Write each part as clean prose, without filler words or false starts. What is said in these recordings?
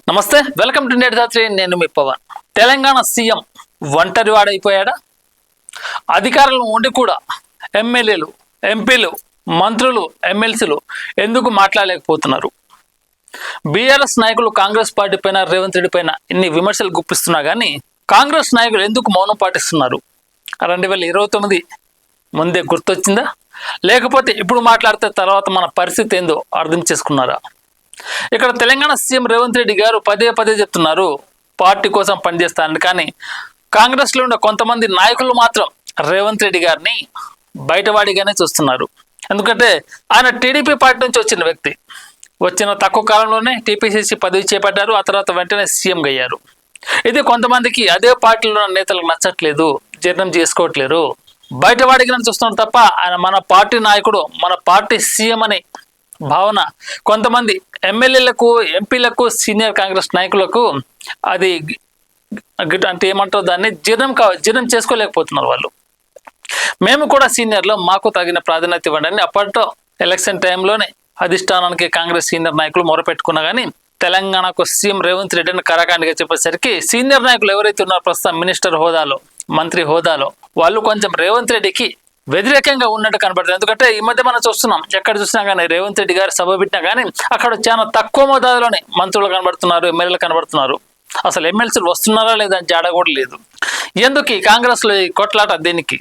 నమస్తే, welcome to నేటి. నేను మీ పవన్. తెలంగాణ సీఎం ఒంటరివాడైపోయాడా? అధికారులు ఉండి కూడా ఎమ్మెల్యేలు, ఎంపీలు, మంత్రులు, ఎమ్మెల్సీలు ఎందుకు మాట్లాడలేకపోతున్నారు? బీఆర్ఎస్ నాయకులు కాంగ్రెస్ పార్టీ పైన, రేవంత్ రెడ్డి పైన ఇన్ని విమర్శలు గుప్పిస్తున్నా కానీ కాంగ్రెస్ నాయకులు ఎందుకు మౌనం పాటిస్తున్నారు? 2029 ముందే గుర్తొచ్చిందా? లేకపోతే ఇప్పుడు మాట్లాడితే తర్వాత మన పరిస్థితి ఏందో అర్థం చేసుకున్నారా? ఇక్కడ తెలంగాణ సీఎం రేవంత్ రెడ్డి గారు పదే చెప్తున్నారు పార్టీ కోసం పనిచేస్తానని. కానీ కాంగ్రెస్లో ఉన్న కొంతమంది నాయకులు మాత్రం రేవంత్ రెడ్డి గారిని బయటవాడిగానే చూస్తున్నారు. ఎందుకంటే ఆయన టీడీపీ పార్టీ నుంచి వచ్చిన వ్యక్తి. వచ్చిన తక్కువ కాలంలోనే టీపీసీసీ పదవి చేపట్టారు. ఆ తర్వాత వెంటనే సీఎంగా అయ్యారు. ఇది కొంతమందికి అదే పార్టీలో ఉన్న నేతలకు నచ్చట్లేదు, జీర్ణం చేసుకోవట్లేరు, బయటవాడిగా చూస్తున్నారు తప్ప ఆయన మన పార్టీ నాయకుడు, మన పార్టీ సీఎం అనే భావన కొంతమంది ఎమ్మెల్యేలకు, ఎంపీలకు, సీనియర్ కాంగ్రెస్ నాయకులకు అది అంటే ఏమంటారు, దాన్ని జీర్ణం చేసుకోలేకపోతున్నారు వాళ్ళు. మేము కూడా సీనియర్లు, మాకు తగిన ప్రాధాన్యత ఇవ్వండి అని అప్పట్లో ఎలక్షన్ టైంలోనే అధిష్టానానికి కాంగ్రెస్ సీనియర్ నాయకులు మొరపెట్టుకున్నా కానీ తెలంగాణకు సీఎం రేవంత్ రెడ్డిని కరాఖండిగా చెప్పేసరికి సీనియర్ నాయకులు ఎవరైతే ఉన్నారో ప్రస్తుతం మినిస్టర్ హోదాలో, మంత్రి హోదాలో, వాళ్ళు కొంచెం రేవంత్ రెడ్డికి వ్యతిరేకంగా ఉన్నట్టు కనబడుతుంది. ఎందుకంటే ఈ మధ్య మనం చూస్తున్నాం, ఎక్కడ చూసినా కానీ రేవంత్ రెడ్డి గారు సభ పెట్టినా కానీ అక్కడ చాలా తక్కువ మోతాదులోనే మంత్రులు కనబడుతున్నారు, ఎమ్మెల్యేలు కనబడుతున్నారు. అసలు ఎమ్మెల్సీలు వస్తున్నారా లేదా అని జాడ కూడా లేదు. ఎందుకు ఈ కాంగ్రెస్లో ఈ కొట్లాట? దేనికి?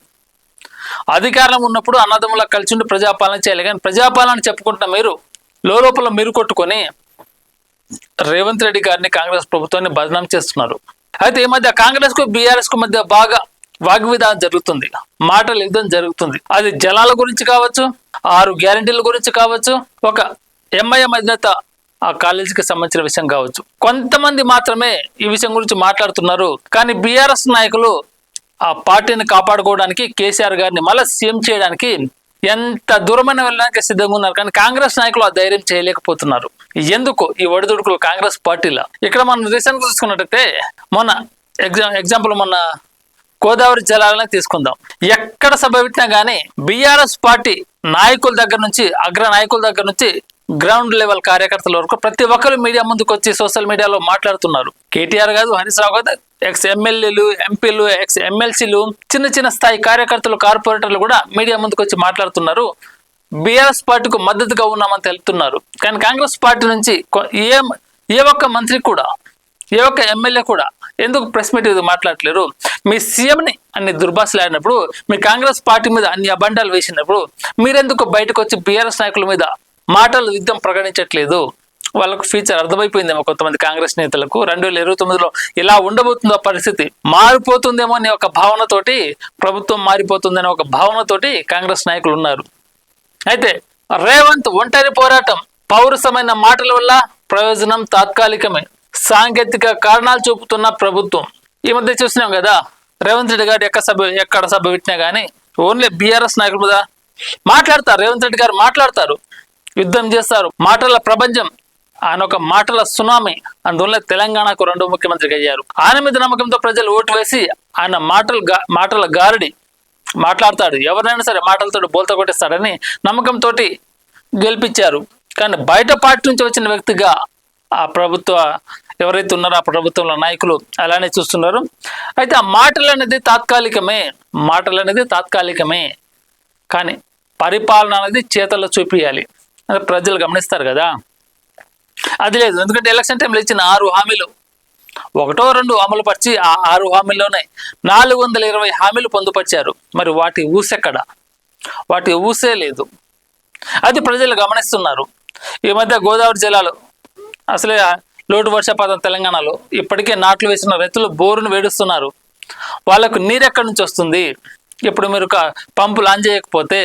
అధికారం ఉన్నప్పుడు అన్నదమ్ములకు కలిసి ఉండి ప్రజాపాలన చేయాలి. కానీ ప్రజాపాలన చెప్పుకుంటున్న మీరు లోపల మీరు కొట్టుకొని రేవంత్ రెడ్డి గారిని, కాంగ్రెస్ ప్రభుత్వాన్ని బదనాం చేస్తున్నారు. అయితే ఈ మధ్య కాంగ్రెస్ కు బీఆర్ఎస్ కు మధ్య బాగా వాగ్విధానం జరుగుతుంది, మాటల యుద్ధం జరుగుతుంది. అది జలాల గురించి కావచ్చు, 6 గ్యారెంటీల గురించి కావచ్చు, ఒక ఎంఐఎం అధినేత ఆ కాలేజీకి సంబంధించిన విషయం కావచ్చు. కొంతమంది మాత్రమే ఈ విషయం గురించి మాట్లాడుతున్నారు. కానీ బీఆర్ఎస్ నాయకులు ఆ పార్టీని కాపాడుకోవడానికి, కేసీఆర్ గారిని మళ్ళీ సీఎం చేయడానికి ఎంత దూరమైన వెళ్ళడానికి సిద్ధంగా ఉన్నారు. కానీ కాంగ్రెస్ నాయకులు ఆ ధైర్యం చేయలేకపోతున్నారు. ఎందుకు ఈ ఒడిదుడుకులు కాంగ్రెస్ పార్టీలో? ఇక్కడ మనం రీసెంట్ గా చూసుకున్నట్టయితే మొన్న ఎగ్జాంపుల్ మొన్న గోదావరి జలాలనే తీసుకుందాం. ఎక్కడ సభ పెట్టినా కానీ బీఆర్ఎస్ పార్టీ నాయకుల దగ్గర నుంచి, అగ్ర నాయకుల దగ్గర నుంచి గ్రౌండ్ లెవెల్ కార్యకర్తల వరకు ప్రతి ఒక్కరు మీడియా ముందుకు వచ్చి సోషల్ మీడియాలో మాట్లాడుతున్నారు. కేటీఆర్ కాదు, హరీష్ రావు కాదు, ఎక్స్ ఎమ్మెల్యేలు, ఎంపీలు, ఎక్స్ ఎమ్మెల్సీలు, చిన్న స్థాయి కార్యకర్తలు, కార్పొరేటర్లు కూడా మీడియా ముందుకు వచ్చి మాట్లాడుతున్నారు. బీఆర్ఎస్ పార్టీకు మద్దతుగా ఉన్నామని తెలుపుతున్నారు. కానీ కాంగ్రెస్ పార్టీ నుంచి ఏ ఒక్క మంత్రి కూడా, ఏ ఒక్క ఎమ్మెల్యే కూడా ఎందుకు ప్రెస్ మీట్ మాట్లాడలేరు? మీ సీఎంని అన్ని దుర్భాషలు ఆడినప్పుడు, మీ కాంగ్రెస్ పార్టీ మీద అన్ని అబండాలు వేసినప్పుడు మీరెందుకు బయటకు వచ్చి బీఆర్ఎస్ నాయకుల మీద మాటలు యుద్ధం ప్రకటించట్లేదు? వాళ్ళకు ఫ్యూచర్ అర్థమైపోయిందేమో కొంతమంది కాంగ్రెస్ నేతలకు. 2029లో ఇలా ఉండబోతుందో పరిస్థితి, మారిపోతుందేమో అనే ఒక భావనతోటి, ప్రభుత్వం మారిపోతుందనే ఒక భావనతోటి కాంగ్రెస్ నాయకులు ఉన్నారు. అయితే రేవంత్ ఒంటరి పోరాటం, పౌరుషమైన మాటల వల్ల ప్రయోజనం తాత్కాలికమే, సాంకేతిక కారణాలు చూపుతున్న ప్రభుత్వం. ఈ మధ్య చూసినాం కదా, రేవంత్ రెడ్డి గారు ఎక్కడ సభ పెట్టినా కానీ ఓన్లీ బీఆర్ఎస్ నాయకుల మీద మాట్లాడతారు. రేవంత్ రెడ్డి గారు మాట్లాడతారు, యుద్ధం చేస్తారు, మాటల ప్రపంచం. ఆయన ఒక మాటల సునామీ. అందువల్ల తెలంగాణకు 2వ ముఖ్యమంత్రిగా అయ్యారు. ఆయన మీద నమ్మకంతో ప్రజలు ఓటు వేసి ఆయన మాటల గారడి మాట్లాడతాడు, ఎవరినైనా సరే మాటలతో బోల్తా కొట్టిస్తాడని నమ్మకంతో గెలిపించారు. కానీ బయట పార్టీ నుంచి వచ్చిన వ్యక్తిగా ఆ ప్రభుత్వ ఎవరైతే ఉన్నారో ఆ ప్రభుత్వంలో నాయకులు అలానే చూస్తున్నారు. అయితే ఆ మాటలు అనేది తాత్కాలికమే, కానీ పరిపాలన అనేది చేతల్లో చూపించాలి. ప్రజలు గమనిస్తారు కదా, అది లేదు. ఎందుకంటే ఎలక్షన్ టైంలో ఇచ్చిన 6 హామీలు 1, 2 అమలు పరిచి ఆ 6 హామీల్లోనే 420 హామీలు పొందుపరిచారు. మరి వాటి ఊసెక్కడ? వాటి ఊసే లేదు. అది ప్రజలు గమనిస్తున్నారు. ఈ మధ్య గోదావరి జలాలు, అసలే లోటు వర్షపాతం తెలంగాణలో, ఇప్పటికే నాట్లు వేసిన రైతులు బోరును వేడుస్తున్నారు. వాళ్ళకు నీరు ఎక్కడి నుంచి వస్తుంది? ఇప్పుడు మీరు పంపులు ఆన్ చేయకపోతే,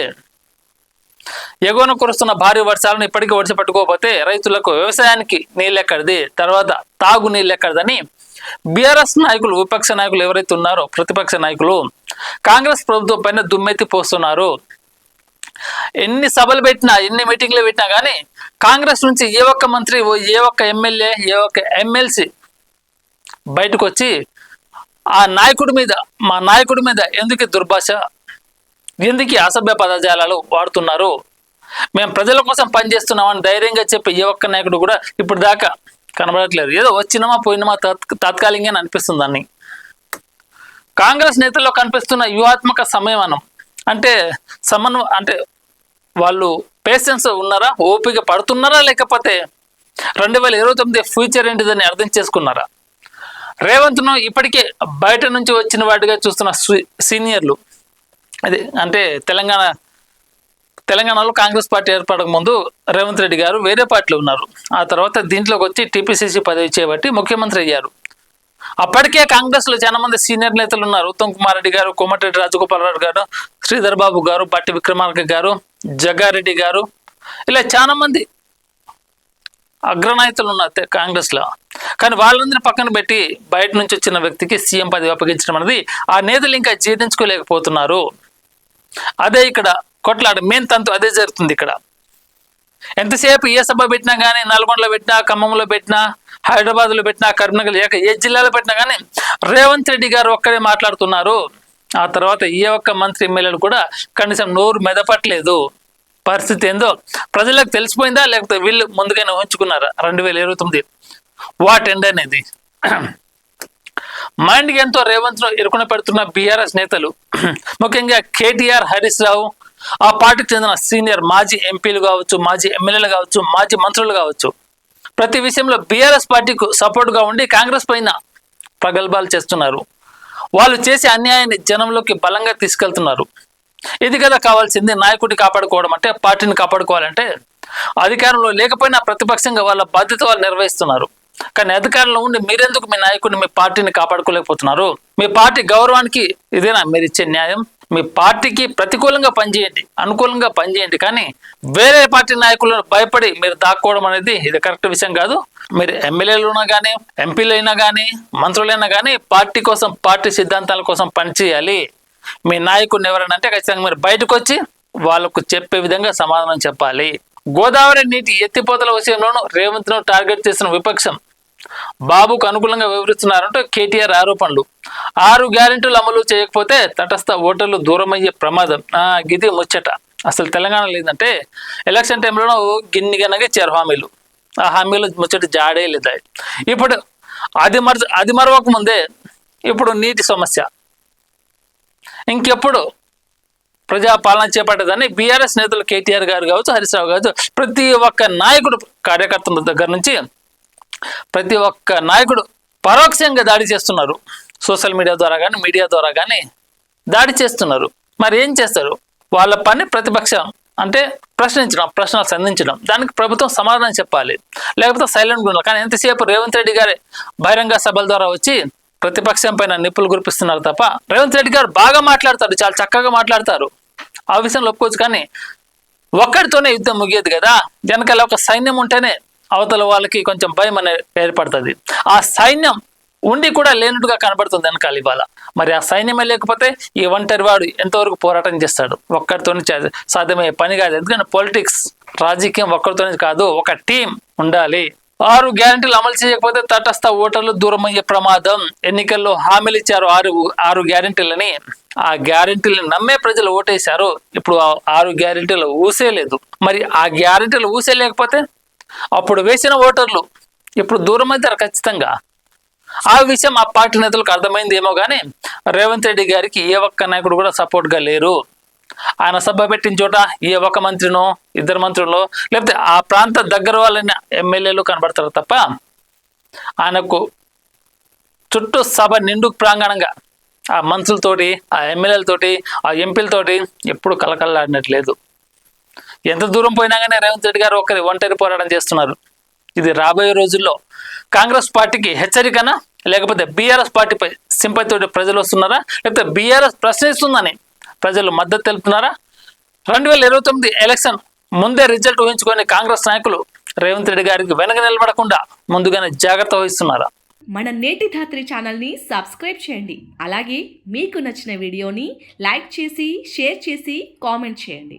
ఎగువన కురుస్తున్న భారీ వర్షాలను ఇప్పటికీ పట్టుకోకపోతే రైతులకు వ్యవసాయానికి నీళ్ళు ఎక్కడిది, తర్వాత తాగు నీళ్ళు ఎక్కడిదని బీఆర్ఎస్ నాయకులు, విపక్ష నాయకులు ఎవరైతే ఉన్నారో, ప్రతిపక్ష నాయకులు కాంగ్రెస్ ప్రభుత్వం పైన దుమ్మెత్తి పోస్తున్నారు. ఎన్ని సభలు పెట్టినా, ఎన్ని మీటింగ్లు పెట్టినా కానీ కాంగ్రెస్ నుంచి ఏ ఒక్క మంత్రి, ఏ ఒక్క ఎమ్మెల్యే, ఏ ఒక్క ఎమ్మెల్సీ బయటకు వచ్చి ఆ నాయకుడి మీద, మా నాయకుడి మీద ఎందుకు దుర్భాష, ఎందుకు అసభ్య పదజాలాలు వాడుతున్నారు, మేము ప్రజల కోసం పనిచేస్తున్నామని ధైర్యంగా చెప్పి ఏ ఒక్క నాయకుడు కూడా ఇప్పుడు దాకా కనబడట్లేదు. ఏదో వచ్చినామా పోయినామా తాత్కాలికంగా అనిపిస్తుంది అన్ని. కాంగ్రెస్ నేతల్లో కనిపిస్తున్న వ్యూహాత్మక సంయమనం అంటే అంటే వాళ్ళు పేషెన్స్ ఉన్నారా, ఓపిక పడుతున్నారా, లేకపోతే 2029 ఫ్యూచర్ ఏంటిదని అర్థం చేసుకున్నారా? రేవంత్ను ఇప్పటికే బయట నుంచి వచ్చిన వాటిగా చూస్తున్న సీనియర్లు అది అంటే తెలంగాణలో కాంగ్రెస్ పార్టీ ఏర్పడక ముందు రేవంత్ రెడ్డి గారు వేరే పార్టీలో ఉన్నారు. ఆ తర్వాత దీంట్లోకి వచ్చి టీపీసీసీ పదవి చేపట్టి ముఖ్యమంత్రి అయ్యారు. అప్పటికే కాంగ్రెస్లో చాలా మంది సీనియర్ నేతలు ఉన్నారు. ఉత్తమ్ కుమార్ రెడ్డి గారు, కోమటిరెడ్డి రాజగోపాల్ రెడ్డి గారు, శ్రీధర్ బాబు గారు, బట్టి విక్రమార్క గారు, జగ్గారెడ్డి గారు, ఇలా చాలా మంది అగ్రనాయకులు ఉన్నారు కాంగ్రెస్లో. కానీ వాళ్ళందరినీ పక్కన పెట్టి బయట నుంచి వచ్చిన వ్యక్తికి సీఎం పదవి అప్పగించడం అనేది ఆ నేతలు ఇంకా జీర్ణించుకోలేకపోతున్నారు. అదే ఇక్కడ కొట్లాడ మెయిన్ తంతు అదే జరుగుతుంది ఇక్కడ. ఎంతసేపు ఏ సభ పెట్టినా కానీ, నల్గొండలో పెట్టినా, ఖమ్మంలో పెట్టినా, హైదరాబాద్లో పెట్టినా, కరీంనగర్ ఏ జిల్లాలో పెట్టినా కానీ రేవంత్ రెడ్డి గారు ఒక్కడే మాట్లాడుతున్నారు. ఆ తర్వాత ఏ ఒక్క మంత్రి ఎమ్మెల్యేలు కూడా కనీసం నోరు మెదపట్లేదు. పరిస్థితి ఏందో ప్రజలకు తెలిసిపోయిందా, లేకపోతే వీళ్ళు ముందుగానే ఊహించుకున్నారా 2029 వాట్ ఎండ్ అనేది? మైండ్కి ఎంతో రేవంత్ను ఇరుకున పెడుతున్న బీఆర్ఎస్ నేతలు, ముఖ్యంగా కేటీఆర్, హరీష్ రావు, ఆ పార్టీకి చెందిన సీనియర్ మాజీ ఎంపీలు కావచ్చు, మాజీ ఎమ్మెల్యేలు కావచ్చు, మాజీ మంత్రులు కావచ్చు, ప్రతి విషయంలో బీఆర్ఎస్ పార్టీకు సపోర్ట్గా ఉండి కాంగ్రెస్ పైన ప్రగల్భాలు చేస్తున్నారు. వాళ్ళు చేసే అన్యాయాన్ని జనంలోకి బలంగా తీసుకెళ్తున్నారు. ఇది కదా కావాల్సింది. నాయకుడిని కాపాడుకోవడం అంటే, పార్టీని కాపాడుకోవాలంటే అధికారంలో లేకపోయినా ప్రతిపక్షంగా వాళ్ళ బాధ్యత వాళ్ళు నిర్వహిస్తున్నారు. కానీ అధికారంలో ఉండి మీరెందుకు మీ నాయకుడిని, మీ పార్టీని కాపాడుకోలేకపోతున్నారు? మీ పార్టీ గౌరవానికి ఇదేనా మీరు ఇచ్చే న్యాయం? మీ పార్టీకి ప్రతికూలంగా పనిచేయండి, అనుకూలంగా పనిచేయండి, కానీ వేరే పార్టీ నాయకులను భయపడి మీరు దాక్కోవడం అనేది ఇది కరెక్ట్ విషయం కాదు. మీరు ఎమ్మెల్యేలైనా కానీ, ఎంపీలైనా కానీ, మంత్రులైనా కానీ పార్టీ కోసం, పార్టీ సిద్ధాంతాల కోసం పనిచేయాలి. మీ నాయకుడిని ఎవరైనా అంటే ఖచ్చితంగా మీరు బయటకు వచ్చి వాళ్ళకు చెప్పే విధంగా సమాధానం చెప్పాలి. గోదావరి నీటి ఎత్తిపోతల విషయంలోనూ రేవంత్ను టార్గెట్ చేసిన విపక్షం బాబుకు అనుకూలంగా వివరిస్తున్నారంటూ కేటీఆర్ ఆరోపణలు. 6 గ్యారెంటీలు అమలు చేయకపోతే తటస్థ ఓటర్లు దూరమయ్యే ప్రమాదం. గిది ముచ్చట. అసలు తెలంగాణ లేదంటే ఎలక్షన్ టైంలో గిన్నెగనగా చేరు హామీలు, ఆ హామీలు ముచ్చట జాడే లేదా. ఇప్పుడు అది మరొక ముందే ఇప్పుడు నీటి సమస్య ఇంకెప్పుడు ప్రజాపాలన చేపట్టదని బీఆర్ఎస్ నేతలు కేటీఆర్ గారు కావచ్చు, హరీష్ రావు కావచ్చు, ప్రతి ఒక్క నాయకుడు, కార్యకర్తల దగ్గర నుంచి ప్రతి ఒక్క నాయకుడు పరోక్షంగా దాడి చేస్తున్నారు. సోషల్ మీడియా ద్వారా కానీ, మీడియా ద్వారా కానీ దాడి చేస్తున్నారు. మరి ఏం చేస్తారు? వాళ్ళ పని ప్రతిపక్షం అంటే ప్రశ్నించడం, ప్రశ్నలు సంధించడం. దానికి ప్రభుత్వం సమాధానం చెప్పాలి, లేకపోతే సైలెంట్గా ఉండాలి. కానీ ఎంతసేపు రేవంత్ రెడ్డి గారే బహిరంగ సభల ద్వారా వచ్చి ప్రతిపక్షం పైన నిప్పులు కురిపిస్తున్నారు తప్ప, రేవంత్ రెడ్డి గారు బాగా మాట్లాడతారు, చాలా చక్కగా మాట్లాడతారు, ఆ విషయంలో ఒప్పుకోవచ్చు. కానీ ఒక్కడితోనే యుద్ధం ముగియదు కదా. వెనకాల ఒక సైన్యం ఉంటేనే అవతల వాళ్ళకి కొంచెం భయం అనేది ఏర్పడుతుంది. ఆ సైన్యం ఉండి కూడా లేనట్టుగా కనబడుతుంది వెనకాల ఇవాళ. మరి ఆ సైన్యమే లేకపోతే ఈ ఒంటరి వాడు ఎంతవరకు పోరాటం చేస్తాడు? ఒక్కడితోనే సాధ్యమయ్యే పని కాదు. ఎందుకంటే పొలిటిక్స్, రాజకీయం ఒక్కడితోనే కాదు, ఒక టీం ఉండాలి. 6 గ్యారెంటీలు అమలు చేయకపోతే తటస్థ ఓటర్లు దూరమయ్యే ప్రమాదం. ఎన్నికల్లో హామీలు ఇచ్చారు 6 గ్యారెంటీలని. ఆ గ్యారెంటీలను నమ్మే ప్రజలు ఓటేశారు. ఇప్పుడు 6 గ్యారెంటీలు ఊసేలేదు. మరి ఆ గ్యారెంటీలు ఊసేయలేకపోతే అప్పుడు వేసిన ఓటర్లు ఇప్పుడు దూరం అవుతారు ఖచ్చితంగా. ఆ విషయం ఆ పార్టీ నేతలకు అర్థమైంది ఏమో కానీ రేవంత్ రెడ్డి గారికి ఏ ఒక్క నాయకుడు కూడా సపోర్ట్గా లేరు. ఆయన సభ పెట్టిన చోట ఏ ఒక్క మంత్రినో, 2 మంత్రులు, లేకపోతే ఆ ప్రాంత దగ్గర వాళ్ళని ఎమ్మెల్యేలు కనబడతారు తప్ప ఆయనకు చుట్టూ సభ నిండు ప్రాంగణంగా ఆ మంత్రులతోటి, ఆ ఎమ్మెల్యేలతోటి, ఆ ఎంపీలతోటి ఎప్పుడు కలకల్లాడినట్లేదు. ఎంత దూరం పోయినా కానీ రేవంత్ రెడ్డి గారు ఒంటరి పోరాటం చేస్తున్నారు. ఇది రాబోయే రోజుల్లో కాంగ్రెస్ పార్టీకి హెచ్చరికనా, లేకపోతే బీఆర్ఎస్ పార్టీపై సింపతితోటి ప్రజలు వస్తున్నారా, లేకపోతే బీఆర్ఎస్ ప్రశ్నిస్తుందని ప్రజలు మద్దతు తెలుపుతున్నారా? 2029 ఎలక్షన్ ముందే రిజల్ట్ ఊహించుకొని కాంగ్రెస్ నాయకులు రేవంత్ రెడ్డి గారికి వెనక నిలబడకుండా ముందుగానే జాగ్రత్త వహిస్తున్నారా? మన నేటి ధాత్రి ఛానల్ని సబ్స్క్రైబ్ చేయండి. అలాగే మీకు నచ్చిన వీడియోని లైక్ చేసి, షేర్ చేసి, కామెంట్ చేయండి.